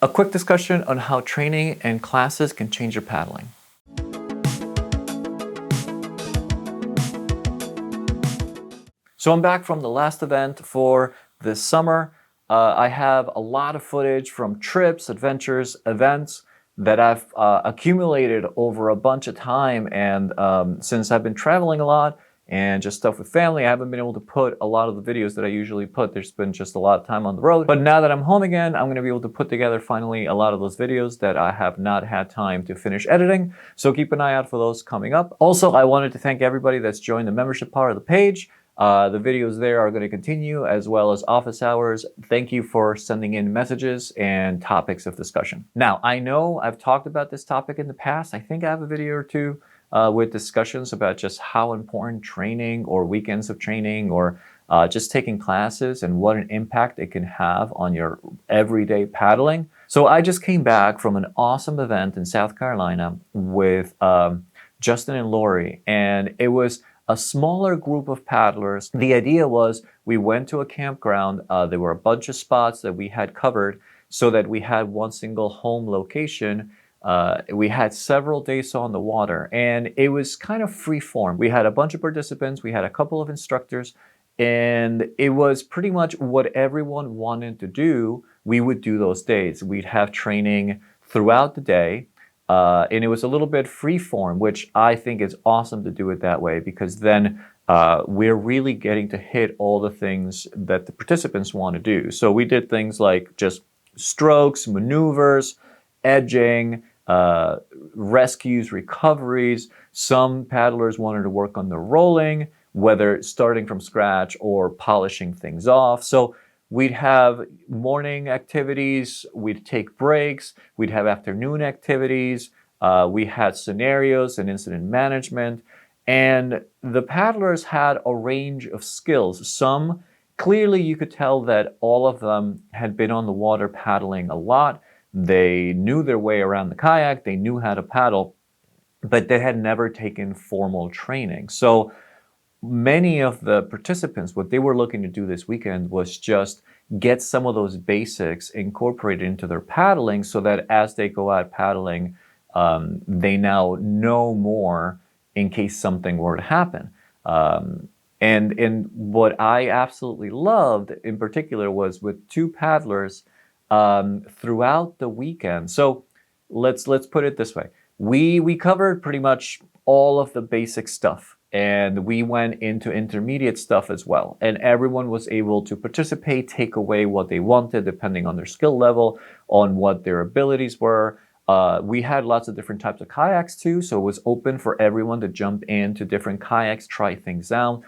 A quick discussion on how training and classes can change your paddling. So I'm back from the last event for this summer. I have a lot of footage from trips, adventures, events that I've accumulated over a bunch of time. And since I've been traveling a lot and just stuff with family, I haven't been able to put a lot of the videos that I usually put. There's been just a lot of time on the road. But now that I'm home again, I'm going to be able to put together finally a lot of those videos that I have not had time to finish editing. So keep an eye out for those coming up. Also, I wanted to thank everybody that's joined the membership part of the page. The videos there are going to continue, as well as office hours. Thank you for sending in messages and topics of discussion. Now, I know I've talked about this topic in the past. I think I have a video or two with discussions about just how important training or weekends of training or just taking classes and what an impact it can have on your everyday paddling. So I just came back from an awesome event in South Carolina with Justin and Lori, and it was a smaller group of paddlers. The idea was we went to a campground. There were a bunch of spots that we had covered so that we had one single home location. We had several days on the water, and it was kind of free form. We had a bunch of participants. We had a couple of instructors, and it was pretty much what everyone wanted to do. We would do those days. We'd have training throughout the day. And it was a little bit free form, which I think is awesome to do it that way, because then we're really getting to hit all the things that the participants want to do. So we did things like just strokes, maneuvers, edging, rescues, recoveries. Some paddlers wanted to work on the rolling, whether starting from scratch or polishing things off. So we'd have morning activities, we'd take breaks, we'd have afternoon activities, we had scenarios and incident management, and the paddlers had a range of skills. Some, clearly you could tell that all of them had been on the water paddling a lot. They knew their way around the kayak, they knew how to paddle, but they had never taken formal training. So many of the participants, what they were looking to do this weekend was just get some of those basics incorporated into their paddling so that as they go out paddling, they now know more in case something were to happen. And what I absolutely loved in particular was with two paddlers throughout the weekend. So let's put it this way. We covered pretty much all of the basic stuff, and we went into intermediate stuff as well. And everyone was able to participate, take away what they wanted, depending on their skill level, on what their abilities were. We had lots of different types of kayaks too, so it was open for everyone to jump into different kayaks, try things out.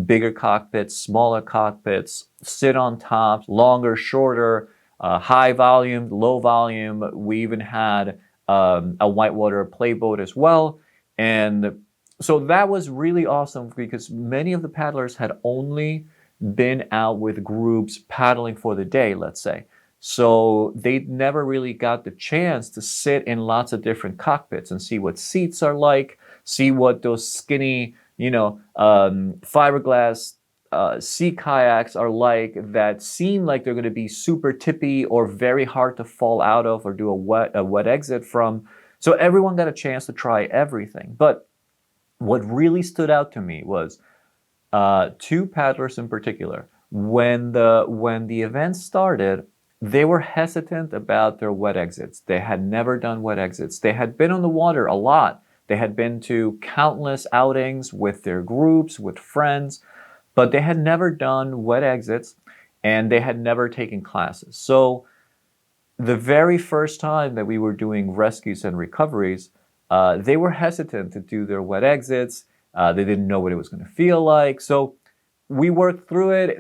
Bigger cockpits, smaller cockpits, sit on tops, longer, shorter, high volume, low volume. We even had a whitewater playboat as well. And so that was really awesome because many of the paddlers had only been out with groups paddling for the day, let's say. So they never really got the chance to sit in lots of different cockpits and see what seats are like, see what those skinny, fiberglass sea kayaks are like that seem like they're going to be super tippy or very hard to fall out of or do a wet exit from. So everyone got a chance to try everything. But what really stood out to me was two paddlers in particular. When the event started, they were hesitant about their wet exits. They had never done wet exits. They had been on the water a lot. They had been to countless outings with their groups, with friends, but they had never done wet exits, and they had never taken classes. So the very first time that we were doing rescues and recoveries, they were hesitant to do their wet exits. They didn't know what it was going to feel like. So we worked through it.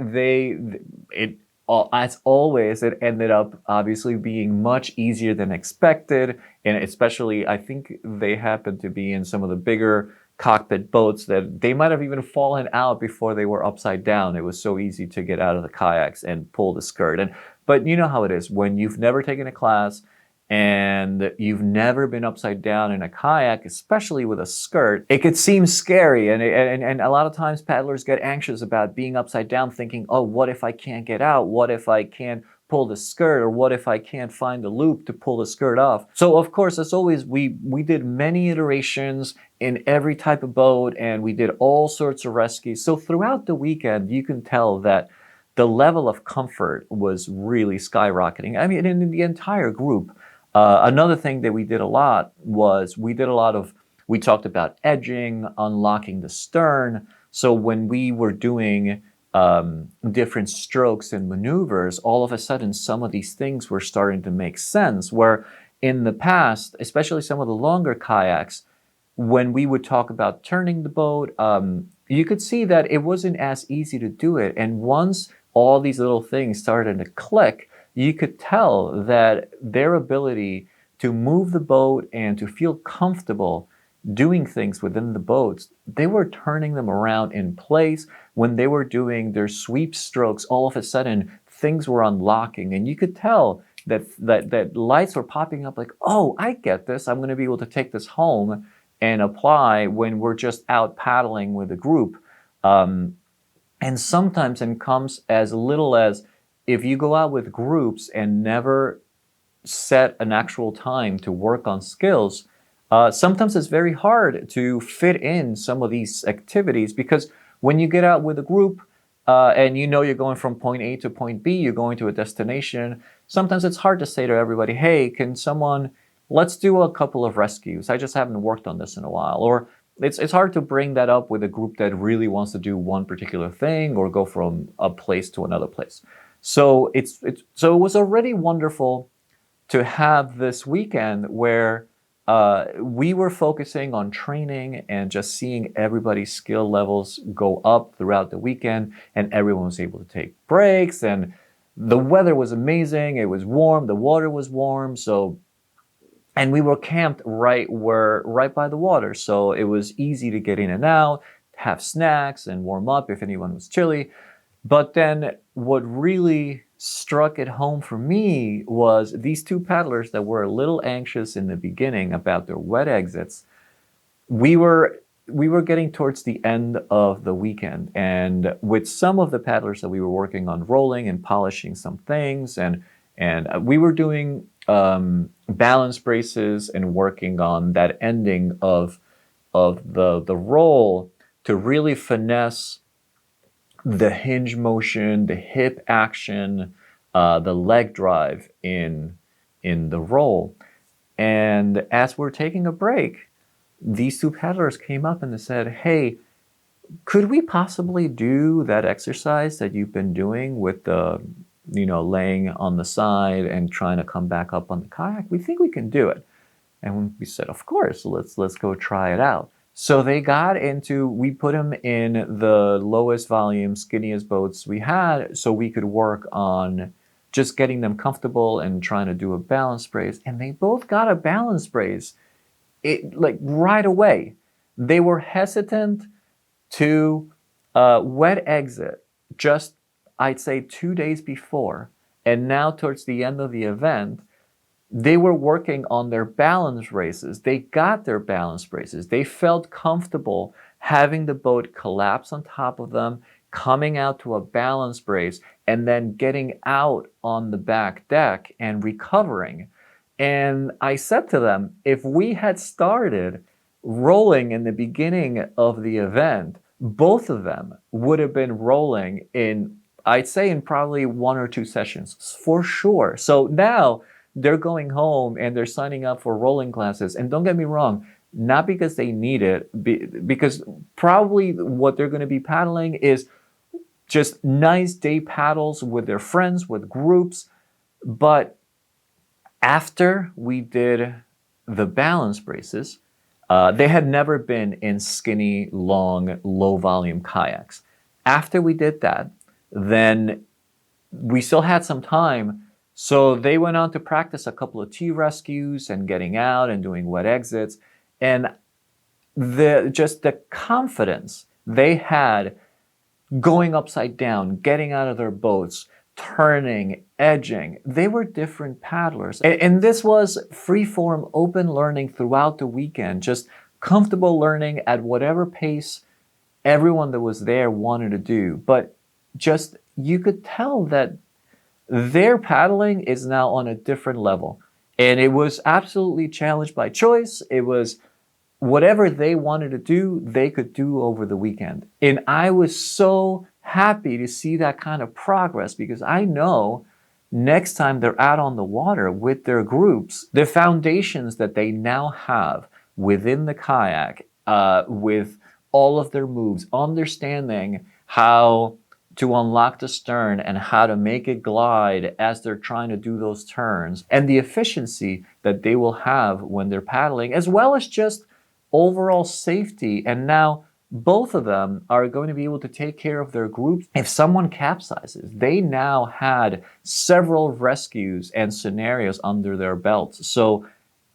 As always, it ended up obviously being much easier than expected. And especially, I think they happened to be in some of the bigger cockpit boats that they might have even fallen out before they were upside down. It was so easy to get out of the kayaks and pull the skirt. But you know how it is when you've never taken a class and you've never been upside down in a kayak, especially with a skirt, it could seem scary. And a lot of times paddlers get anxious about being upside down thinking, oh, what if I can't get out? What if I can't pull the skirt, or what if I can't find the loop to pull the skirt off? So of course, as always, we did many iterations in every type of boat, and we did all sorts of rescues. So throughout the weekend, you can tell that the level of comfort was really skyrocketing. I mean, in the entire group. Another thing that we did a lot was we talked about edging, unlocking the stern. So when we were doing different strokes and maneuvers, all of a sudden some of these things were starting to make sense. Where in the past, especially some of the longer kayaks, when we would talk about turning the boat, you could see that it wasn't as easy to do it. And once all these little things started to click, you could tell that their ability to move the boat and to feel comfortable doing things within the boats, they were turning them around in place. When they were doing their sweep strokes, all of a sudden things were unlocking, and you could tell that lights were popping up like, oh, I get this. I'm going to be able to take this home and apply when we're just out paddling with a group. And sometimes it comes as little as if you go out with groups and never set an actual time to work on skills, sometimes it's very hard to fit in some of these activities, because when you get out with a group and you know you're going from point A to point B, you're going to a destination, sometimes it's hard to say to everybody, hey, let's do a couple of rescues. I just haven't worked on this in a while. Or it's hard to bring that up with a group that really wants to do one particular thing or go from a place to another place. So it was already wonderful to have this weekend where we were focusing on training and just seeing everybody's skill levels go up throughout the weekend, and everyone was able to take breaks, and the weather was amazing. It was warm, the water was warm, and we were camped right by the water, so it was easy to get in and out, have snacks, and warm up if anyone was chilly. But then what really struck it home for me was these two paddlers that were a little anxious in the beginning about their wet exits. We were getting towards the end of the weekend, and with some of the paddlers that we were working on rolling and polishing some things, and we were doing balance braces and working on that ending of the roll to really finesse the hinge motion, the hip action, the leg drive in the roll. And as we're taking a break, these two paddlers came up and they said, hey, could we possibly do that exercise that you've been doing with the, laying on the side and trying to come back up on the kayak? We think we can do it. And we said, of course, let's go try it out. So we put them in the lowest volume, skinniest boats we had, so we could work on just getting them comfortable and trying to do a balance brace. And they both got a balance brace right away. They were hesitant to wet exit just, I'd say, 2 days before. And now towards the end of the event, they were working on their balance braces. They got their balance braces. They felt comfortable having the boat collapse on top of them, coming out to a balance brace, and then getting out on the back deck and recovering. And I said to them, if we had started rolling in the beginning of the event, both of them would have been rolling I'd say in probably 1 or 2 sessions, for sure. So now they're going home and they're signing up for rolling classes. And don't get me wrong, not because they need it, because probably what they're going to be paddling is just nice day paddles with their friends, with groups. But after we did the balance braces, they had never been in skinny, long, low volume kayaks. After we did that, then we still had some time. So they went on to practice a couple of T-rescues and getting out and doing wet exits. And the confidence they had going upside down, getting out of their boats, turning, edging, they were different paddlers. And this was free-form, open learning throughout the weekend, just comfortable learning at whatever pace everyone that was there wanted to do. But just, you could tell that Their paddling is now on a different level. And it was absolutely challenged by choice. It was whatever they wanted to do, they could do over the weekend. And I was so happy to see that kind of progress because I know next time they're out on the water with their groups, the foundations that they now have within the kayak, with all of their moves, understanding how to unlock the stern and how to make it glide as they're trying to do those turns, and the efficiency that they will have when they're paddling, as well as just overall safety. And now both of them are going to be able to take care of their groups. If someone capsizes, they now had several rescues and scenarios under their belts. So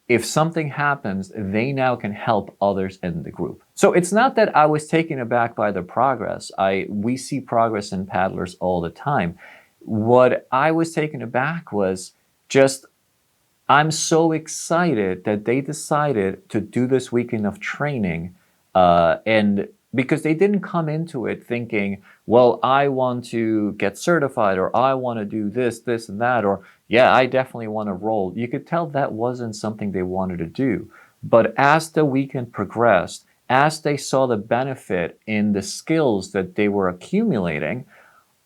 if something happens, they now can help others in the group. So it's not that I was taken aback by the progress. We see progress in paddlers all the time. What I was taken aback was just, I'm so excited that they decided to do this weekend of training, and because they didn't come into it thinking, well, I want to get certified, or I want to do this, this, and that, or yeah, I definitely want to roll. You could tell that wasn't something they wanted to do. But as the weekend progressed, as they saw the benefit in the skills that they were accumulating,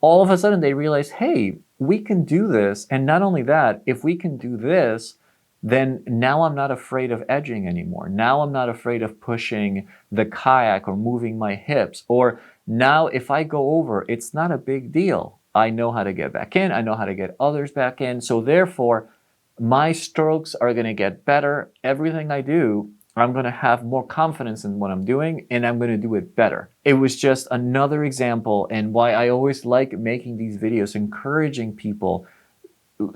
all of a sudden they realized, hey, we can do this. And not only that, if we can do this, then now I'm not afraid of edging anymore. Now I'm not afraid of pushing the kayak or moving my hips. Or now if I go over, it's not a big deal. I know how to get back in. I know how to get others back in. So therefore, my strokes are going to get better. Everything I do, I'm going to have more confidence in what I'm doing, and I'm going to do it better. It was just another example, and why I always like making these videos, encouraging people.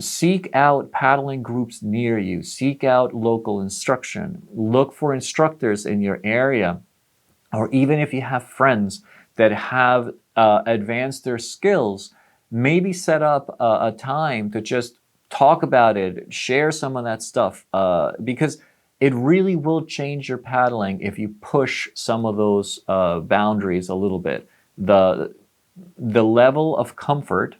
Seek out paddling groups near you. Seek out local instruction. Look for instructors in your area. Or even if you have friends that have advanced their skills, maybe set up a time to just talk about it, share some of that stuff, because it really will change your paddling if you push some of those boundaries a little bit. The level of comfort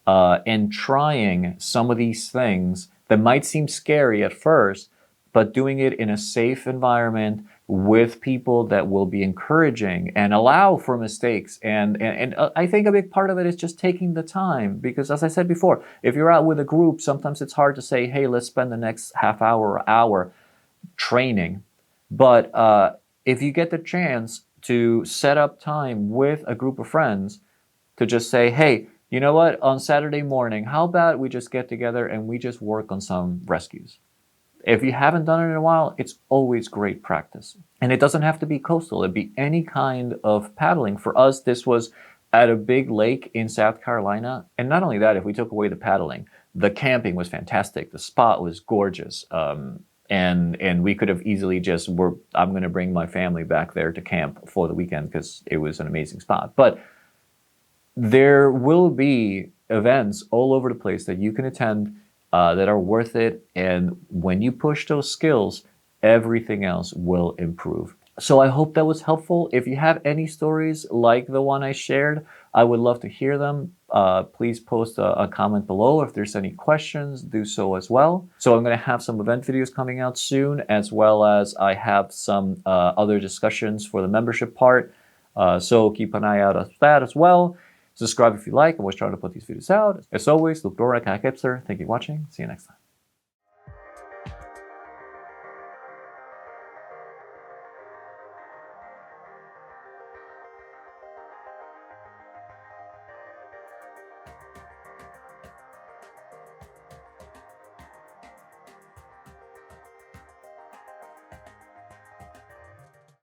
and trying some of these things that might seem scary at first, but doing it in a safe environment with people that will be encouraging and allow for mistakes. And I think a big part of it is just taking the time, because as I said before, if you're out with a group, sometimes it's hard to say, hey, let's spend the next half hour or hour training. But if you get the chance to set up time with a group of friends to just say, hey, you know what, on Saturday morning, how about we just get together and we just work on some rescues? If you haven't done it in a while, it's always great practice. And it doesn't have to be coastal. It'd be any kind of paddling. For us, this was at a big lake in South Carolina. And not only that, if we took away the paddling, the camping was fantastic. The spot was gorgeous. And we could have easily just, I'm going to bring my family back there to camp for the weekend because it was an amazing spot. But there will be events all over the place that you can attend that are worth it. And when you push those skills, everything else will improve. So I hope that was helpful. If you have any stories like the one I shared, I would love to hear them. Please post a comment below. If there's any questions, do so as well. So I'm going to have some event videos coming out soon, as well as I have some other discussions for the membership part. So keep an eye out on that as well. Subscribe if you like. I'm always trying to put these videos out. As always, Luke Dora, Kayak Hipster. Thank you for watching. See you next time.